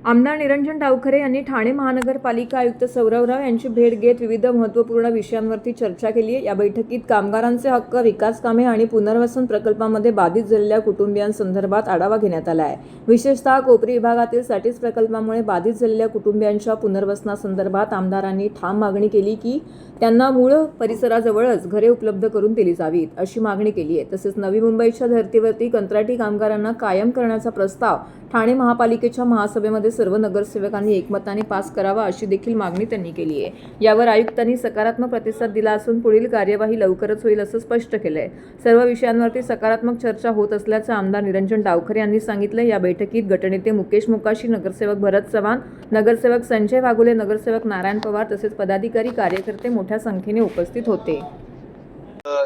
आमदार निरंजन डावखरे यांनी ठाणे महानगरपालिका आयुक्त सौरवराव यांची भेट घेत विविध महत्त्वपूर्ण विषयांवरती चर्चा केली आहे। या बैठकीत कामगारांचे हक्क, विकास कामे आणि पुनर्वसन प्रकल्पामध्ये बाधित झालेल्या कुटुंबियांसंदर्भात आढावा घेण्यात आला आहे। विशेषतः कोपरी विभागातील सॅटिस प्रकल्पामुळे बाधित झालेल्या कुटुंबियांच्या पुनर्वसनासंदर्भात आमदारांनी ठाम मागणी केली की त्यांना मूळ परिसराजवळच घरे उपलब्ध करून दिली जावीत, अशी मागणी केली आहे। तसेच नवी मुंबईच्या धर्तीवरती कंत्राटी कामगारांना कायम करण्याचा प्रस्ताव ठाणे महापालिकेच्या महासभेमध्ये सर्व नगरसेवकांनी एकमताने पास करावा, अशी देखील मागणी त्यांनी केली आहे। यावर आयुक्तांनी सकारात्मक प्रतिसाद दिला असून पुढील कार्यवाही लवकरच होईल असं स्पष्ट केलं आहे। सर्व विषयांवरती सकारात्मक चर्चा होत असल्याचं आमदार निरंजन डावखरे यांनी सांगितलं। या बैठकीत गटनेते मुकेश मोकाशी, नगरसेवक भरत चव्हाण, नगरसेवक संजय वाघुले, नगरसेवक नारायण पवार तसेच पदाधिकारी, कार्यकर्ते मोठ्या संख्येने उपस्थित होते।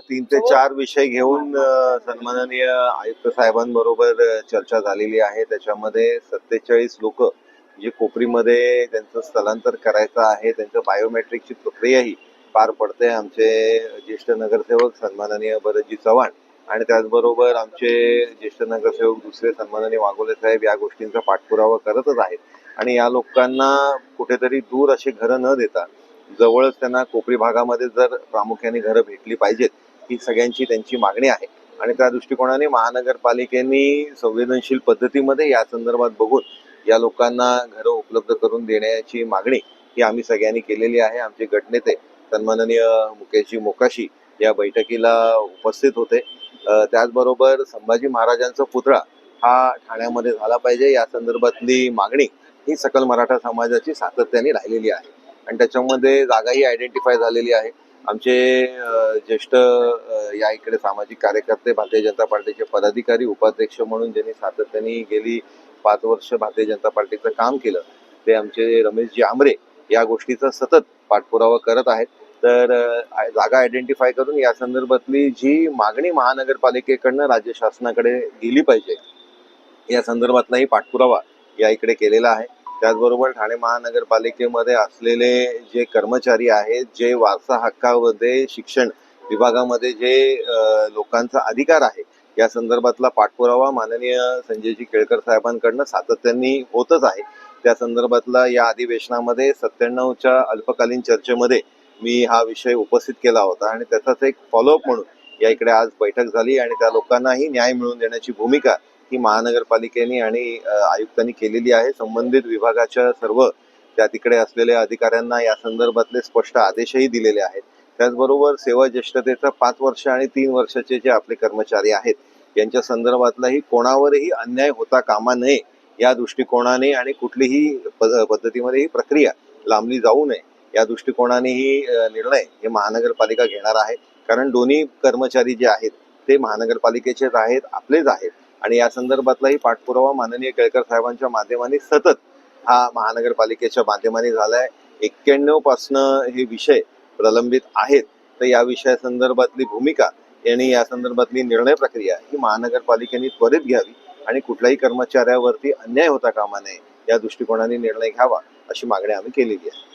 3 ते 4 विषय घेऊन सन्माननीय आयुक्त साहेबांबरोबर चर्चा झालेली आहे। त्याच्यामध्ये 47 लोक जे कोपरीमध्ये त्यांचं स्थलांतर करायचं आहे, त्यांचं बायोमेट्रिकची प्रक्रियाही पार पडते। आमचे ज्येष्ठ नगरसेवक सन्माननीय भरतजी चव्हाण आणि त्याचबरोबर आमचे ज्येष्ठ नगरसेवक दुसरे सन्माननीय वाघोले साहेब या गोष्टींचा पाठपुरावा करतच आहेत। आणि या लोकांना कुठेतरी दूर अशी घरं न देता जवळच त्यांना कोपरी भागामध्ये जर प्रामुख्याने घरं भेटली पाहिजेत, ही सगळ्यांची त्यांची मागणी आहे। आणि त्या दृष्टिकोनाने महानगरपालिकेने संवेदनशील पद्धतीमध्ये या संदर्भात बघून या लोकांना घरं उपलब्ध करून देण्याची मागणी ही आम्ही सगळ्यांनी केलेली आहे। आमचे गटनेते सन्माननीय मुकेशजी मोकाशी या बैठकीला उपस्थित होते। त्याचबरोबर संभाजी महाराजांचा पुतळा हा ठाण्यामध्ये झाला पाहिजे, या संदर्भातली मागणी ही सकल मराठा समाजाची सातत्याने राहिलेली आहे। आणि त्याच्यामध्ये जागाही आयडेंटिफाय झालेली आहे। आमचे ज्येष्ठ या इकडे सामाजिक कार्यकर्ते, भारतीय जनता पार्टीचे पदाधिकारी, उपाध्यक्ष म्हणून ज्यांनी सातत्याने गेली 5 वर्ष भारतीय जनता पार्टीचं काम केलं, ते आमचे रमेशजी आमरे या गोष्टीचा सतत पाठपुरावा करत आहेत। तर जागा आयडेंटिफाय करून या संदर्भातली जी मागणी महानगरपालिकेकडनं राज्य शासनाकडे गेली पाहिजे, या संदर्भातलाही पाठपुरावा या इकडे केलेला आहे। त्याचबरोबर ठाणे महानगरपालिकेमध्ये असलेले जे कर्मचारी आहेत, जे वारसा हक्कामध्ये शिक्षण विभागामध्ये जे लोकांचा अधिकार आहे, या संदर्भातला पाठपुरावा माननीय संजयजी केळकर साहेबांकडनं सातत्याने होतच आहे। त्या संदर्भातला या अधिवेशनामध्ये 97च्या अल्पकालीन चर्चेमध्ये मी हा विषय उपस्थित केला होता आणि त्याचाच एक फॉलोअप म्हणून या इकडे आज बैठक झाली। आणि त्या लोकांनाही न्याय मिळवून देण्याची भूमिका ही महानगरपालिकेने आणि आयुक्तांनी केलेली आहे। संबंधित विभागाच्या सर्व त्या तिकडे असलेल्या अधिकाऱ्यांना या संदर्भातले स्पष्ट आदेशही दिलेले आहेत। त्याचबरोबर सेवा ज्येष्ठतेचा 5 वर्ष आणि 3 वर्षाचे जे आपले कर्मचारी आहेत, यांच्या संदर्भातलाही कोणावरही अन्याय होता कामा नये, या दृष्टिकोनाने आणि कुठलीही पद्धतीमध्ये ही प्रक्रिया लांबली जाऊ नये, या दृष्टिकोनाने ही निर्णय हे महानगरपालिका घेणार आहे। कारण दोन्ही कर्मचारी जे आहेत ते महानगरपालिकेचेच आहेत, आपलेच आहेत। आणि या संदर्भातलाही पाठपुरावा माननीय केळकर साहेबांच्या माध्यमाने सतत हा महानगरपालिकेच्या माध्यमाने झालाय। 91 पासनं हे विषय प्रलंबित आहेत। तर या विषयासंदर्भातली भूमिका आणि या संदर्भातली निर्णय प्रक्रिया ही महानगरपालिकेने त्वरित घ्यावी आणि कुठल्याही कर्मचाऱ्यावरती अन्याय होता कामा नये, या दृष्टिकोनाने निर्णय घ्यावा, अशी मागणी आम्ही केलेली आहे।